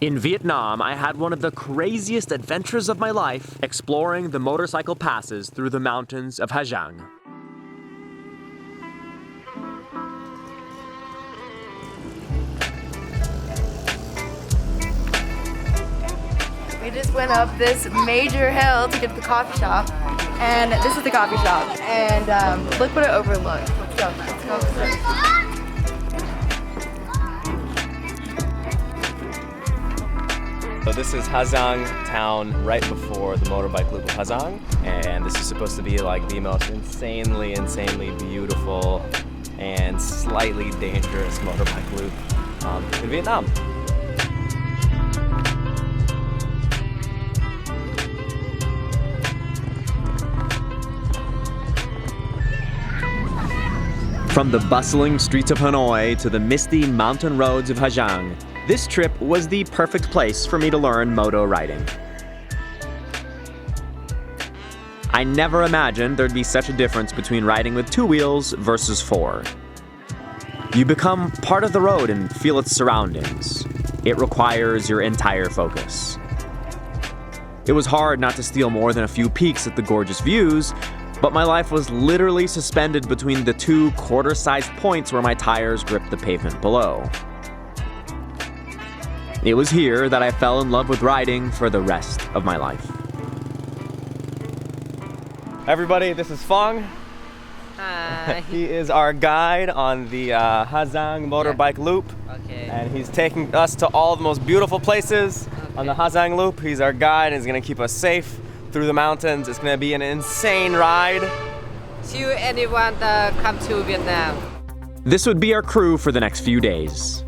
In Vietnam, I had one of the craziest adventures of my life exploring the motorcycle passes through the mountains of Ha Giang. We just went up this major hill to get to the coffee shop, and this is the coffee shop, and look what it overlooks. Let's go. So this is Ha Giang town right before the motorbike loop of Ha Giang, and this is supposed to be like the most insanely beautiful and slightly dangerous motorbike loop in Vietnam. From the bustling streets of Hanoi to the misty mountain roads of Ha Giang, this trip was the perfect place for me to learn moto riding. I never imagined there'd be such a difference between riding with 2 wheels versus 4. You become part of the road and feel its surroundings. It requires your entire focus. It was hard not to steal more than a few peeks at the gorgeous views, but my life was literally suspended between the 2 quarter-sized points where my tires gripped the pavement below. It was here that I fell in love with riding for the rest of my life. Everybody, this is Fong. Hi. He is our guide on the Ha Giang motorbike loop. Okay. And he's taking us to all the most beautiful places on the Ha Giang loop. He's our guide and he's gonna keep us safe through the mountains. It's gonna be an insane ride. Do anyone come to Vietnam? This would be our crew for the next few days.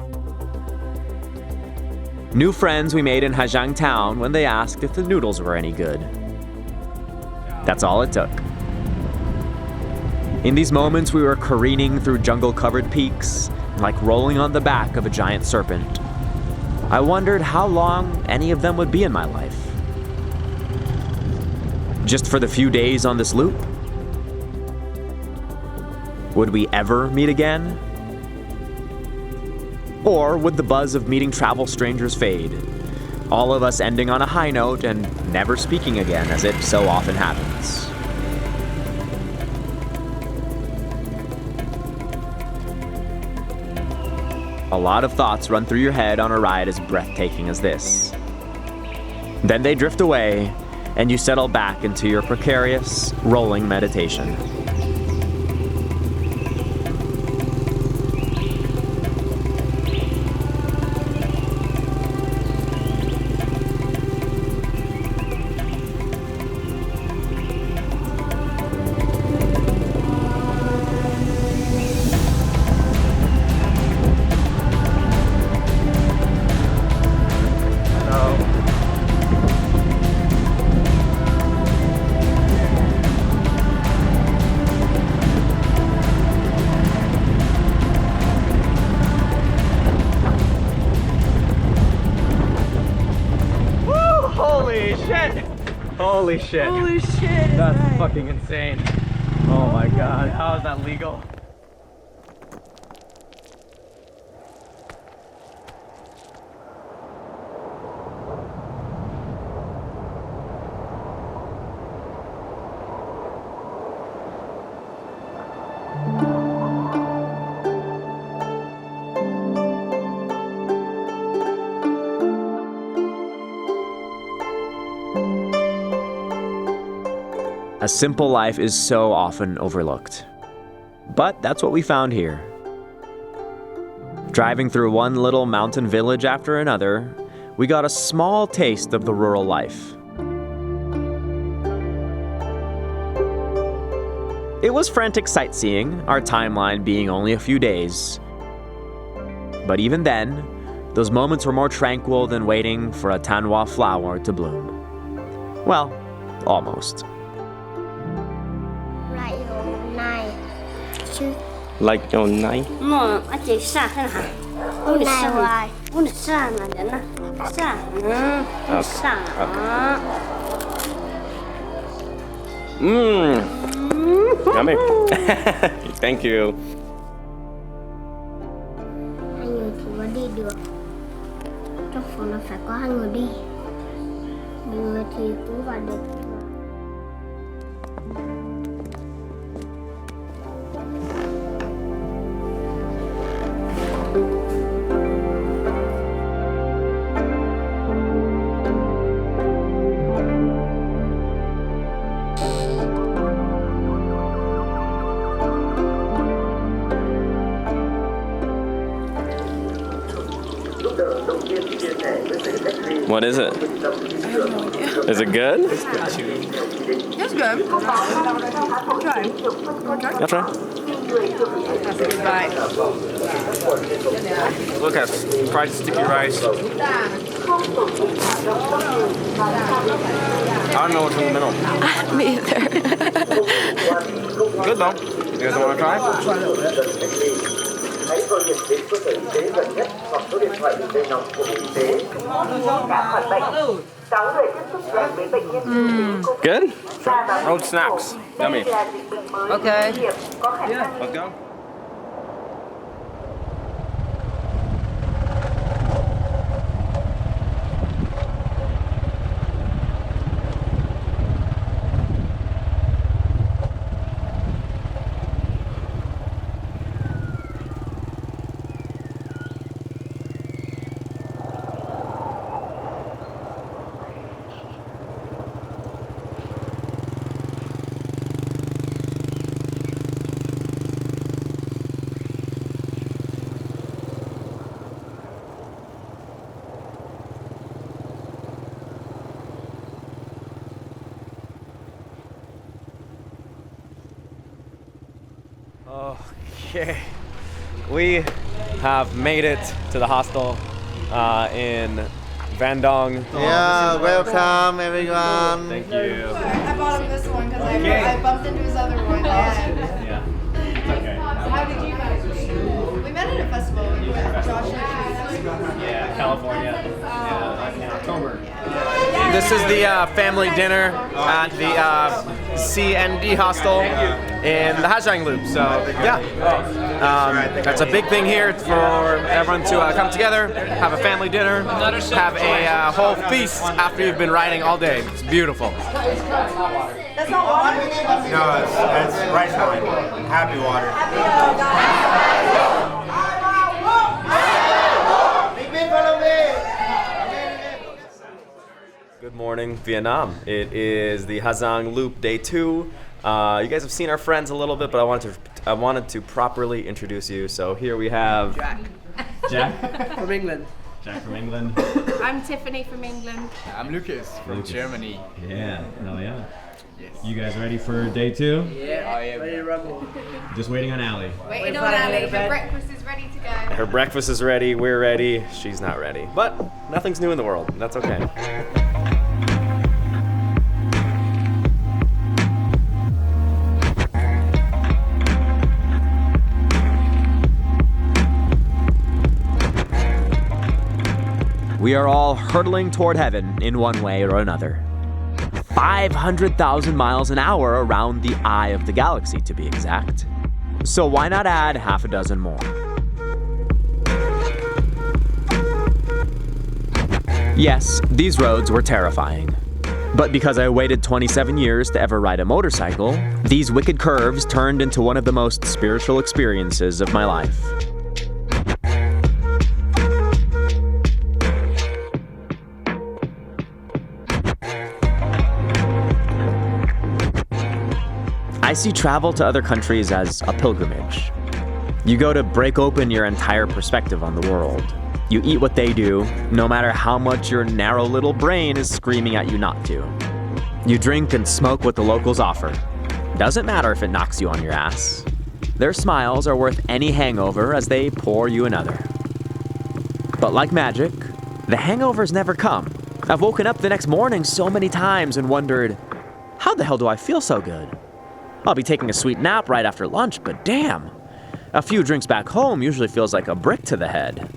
New friends we made in Ha Giang town when they asked if the noodles were any good. That's all it took. In these moments, we were careening through jungle-covered peaks, like rolling on the back of a giant serpent. I wondered how long any of them would be in my life. Just for the few days on this loop? Would we ever meet again? Or would the buzz of meeting travel strangers fade? All of us ending on a high note and never speaking again, as it so often happens. A lot of thoughts run through your head on a ride as breathtaking as this. Then they drift away, and you settle back into your precarious, rolling meditation. Holy shit. Holy shit. That's fucking insane. Oh my god, how is that legal? A simple life is so often overlooked. But that's what we found here. Driving through one little mountain village after another, we got a small taste of the rural life. It was frantic sightseeing, our timeline being only a few days. But even then, those moments were more tranquil than waiting for a tanwa flower to bloom. Well, almost. Like your night? Okay. Yummy. Thank you. Anh thì vẫn đi được. Trong phòng là phải có 2 người đi. Một người thì cứ vào được. What is it? Is it good? It's good. Try. I'll try. That's a good bite. Look at fried sticky rice. I don't know what's in the middle. Me either. Good though. You guys want to try? hãy gọi điện đến cơ sở y tế gần nhất hoặc số điện thoại đường dây nóng của Bộ Y tế. Đã khỏi bệnh, 6 người tiếp xúc gần với bệnh nhân Good? Road snacks. Yummy. Okay. Let's go. Okay, we have made it to the hostel in Van Dong. Yeah, welcome everyone. Thank you. I bought him this one because I bumped into his other one. And Yeah, it's okay. how did you guys meet? We met at a festival with Josh and Yeah, California. Yeah, in October. This is the family dinner at the CND hostel in the Ha Giang loop. So yeah, that's a big thing here for everyone to come together, have a family dinner, have a whole feast after you've been riding all day. It's beautiful. That's not water? No, it's rice wine. Happy water. Good morning, Vietnam. It is the Ha Giang Loop Day 2. You guys have seen our friends a little bit, but I wanted to properly introduce you. So here we have Jack From England. Jack from England. I'm Tiffany from England. I'm Lucas from Germany. Yeah, hell yeah. Yes. You guys ready for day 2? Yeah, I am. ready to rumble. Just waiting on Allie. Waiting on flying Ali. out of Her bed. breakfast is ready to go. Her breakfast is ready. We're ready. She's not ready. But nothing's new in the world. That's okay. We are all hurtling toward heaven in one way or another. 500,000 miles an hour around the eye of the galaxy, to be exact. So why not add half a dozen more? Yes, these roads were terrifying. But because I waited 27 years to ever ride a motorcycle, these wicked curves turned into one of the most spiritual experiences of my life. I see travel to other countries as a pilgrimage. You go to break open your entire perspective on the world. You eat what they do, no matter how much your narrow little brain is screaming at you not to. You drink and smoke what the locals offer. Doesn't matter if it knocks you on your ass. Their smiles are worth any hangover as they pour you another. But like magic, the hangovers never come. I've woken up the next morning so many times and wondered, how the hell do I feel so good? I'll be taking a sweet nap right after lunch, but damn, a few drinks back home usually feels like a brick to the head.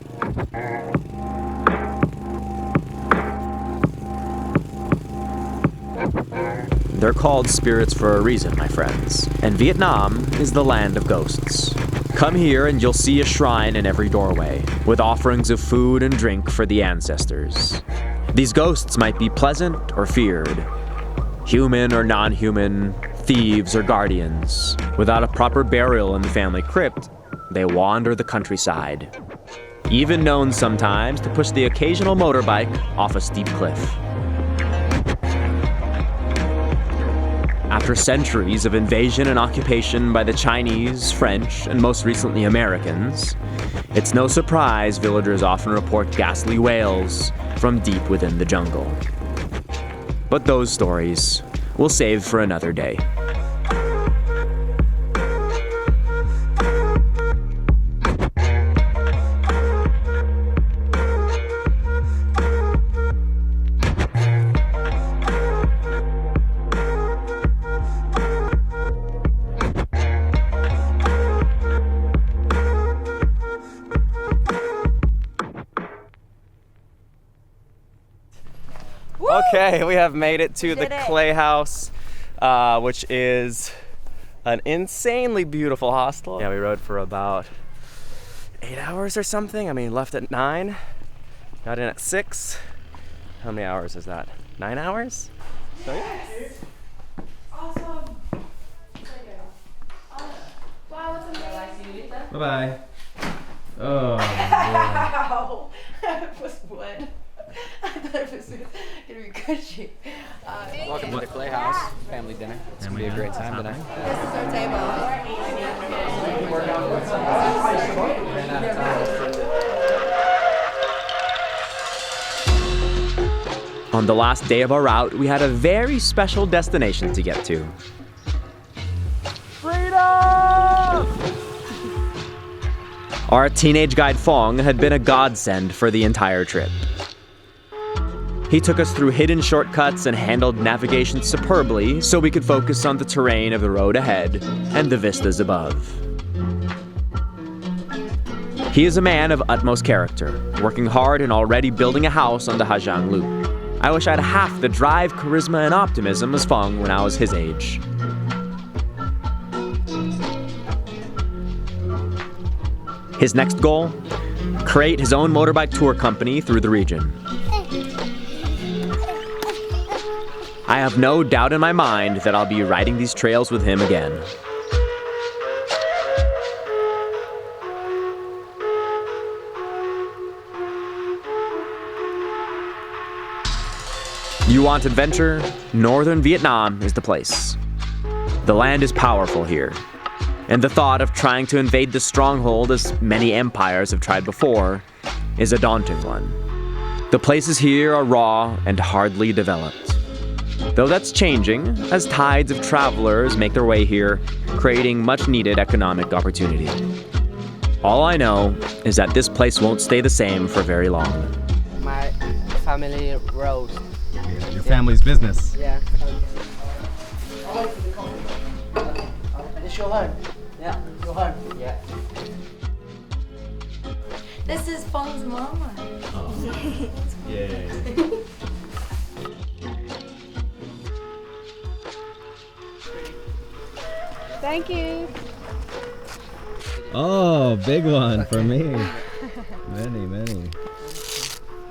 They're called spirits for a reason, my friends, and Vietnam is the land of ghosts. Come here and you'll see a shrine in every doorway, with offerings of food and drink for the ancestors. These ghosts might be pleasant or feared, human or non-human, thieves or guardians. Without a proper burial in the family crypt, they wander the countryside, even known sometimes to push the occasional motorbike off a steep cliff. After centuries of invasion and occupation by the Chinese, French, and most recently Americans, it's no surprise villagers often report ghastly wails from deep within the jungle. But those stories we'll save for another day. Okay, we have made it to the Clay House, which is an insanely beautiful hostel. Yeah, we rode for about 8 hours or something. I mean, left at 9, got in at 6. How many hours is that? 9 hours? So yeah. Awesome. Wow, it's amazing. Bye-bye. Oh, Ow! It was wood. I thought it was gonna be cushy. Welcome to the Clay House family dinner. It's gonna be a great time tonight. This is our table. On the last day of our route, we had a very special destination to get to. Freedom! Our teenage guide Fong had been a godsend for the entire trip. He took us through hidden shortcuts and handled navigation superbly so we could focus on the terrain of the road ahead and the vistas above. He is a man of utmost character, working hard and already building a house on the Ha Giang loop. I wish I had half the drive, charisma, and optimism as Fong when I was his age. His next goal? Create his own motorbike tour company through the region. I have no doubt in my mind that I'll be riding these trails with him again. You want adventure? Northern Vietnam is the place. The land is powerful here, and the thought of trying to invade the stronghold, as many empires have tried before, is a daunting one. The places here are raw and hardly developed. Though that's changing as tides of travelers make their way here, creating much needed economic opportunity. All I know is that this place won't stay the same for very long. My family roast. your family's business. Yeah. This your home? Yeah. Your home? Yeah. This is Fong's mama. Oh. Yay. Thank you. Oh, big one for me. Many.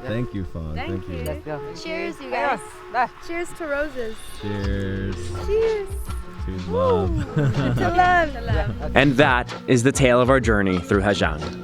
Thank you, Fong. Thank you. Let's go. Cheers, you guys. Cheers to roses. Cheers. Cheers. To love. To love. And that is the tale of our journey through Ha Giang.